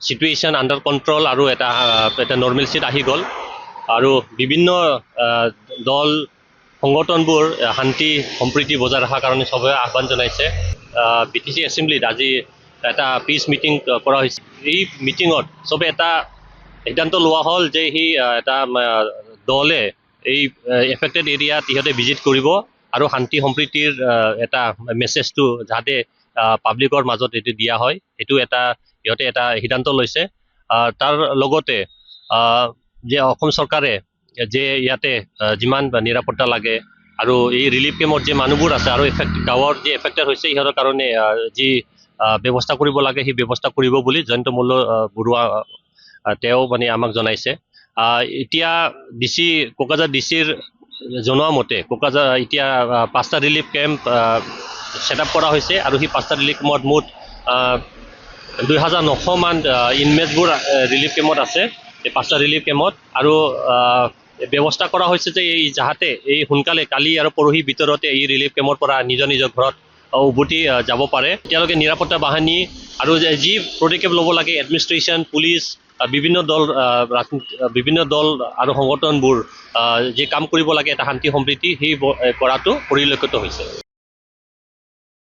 সিটুৱেশ্যন under control আৰু এটা নৰ্মেলচিত আহি গ'ল আৰু বিভিন্ন দল সংগঠনবোৰ শান্তি সম্প্ৰীতি বজাই ৰখাৰ কাৰণে সবে আহ্বান জনাইছে। BTC এছেম্বলিত আজি এটা পিচ মিটিং কৰা হৈছে। এই মিটিঙত সবে এটা সিদ্ধান্ত লোৱা হ'ল যে এটা দলে এই এফেক্টেড এৰিয়াত ইহঁতে ভিজিট কৰিব আৰু শান্তি সম্প্ৰীতিৰ এটা মেছেজটো যাতে পাব্লিকৰ মাজত এইটো দিয়া হয়, সেইটো এটা ইহঁতে এটা সিদ্ধান্ত লৈছে। তাৰ লগতে যে অসম চৰকাৰে যে ইয়াতে যিমান নিৰাপত্তা লাগে আৰু এই ৰিলিফ কেম্পত যে মানুহবোৰ আছে আৰু গাঁৱৰ যে এফেক্টেড হৈছে ইহঁতৰ কাৰণে যি ব্যৱস্থা কৰিব লাগে সেই ব্যৱস্থা কৰিব বুলি জয়ন্ত মল্ল বৰুৱা তেওঁ মানে আমাক জনাইছে। এতিয়া কোকৰাঝাৰ ডিচিৰ জনোৱা মতে কোকৰাঝাৰ এতিয়া 5টা ৰিলিফ কেম্প ছেটআপ কৰা হৈছে আৰু সেই 5টা ৰিলিফ কেম্পত মুঠ 2900 মান ইনমেটবোৰ ৰিলিফ কেম্পত আছে এই 5টা ৰিলিফ কেম্পত। আৰু ব্যৱস্থা কৰা হৈছে যে যাতে এই সোনকালে কালি আৰু পৰহি ভিতৰতে এই ৰিলিফ কেম্পৰ পৰা নিজৰ ঘৰত উভতি যাব পাৰে। এতিয়ালৈকে নিৰাপত্তা বাহিনী আৰু যি পদক্ষেপ ল'ব লাগে এডমিনিষ্ট্ৰেশ্যন, পুলিচ, বিভিন্ন দল আৰু সংগঠনবোৰ যি কাম কৰিব লাগে এটা শান্তি সম্প্ৰীতি সেই কৰাটো পৰিলক্ষিত হৈছে।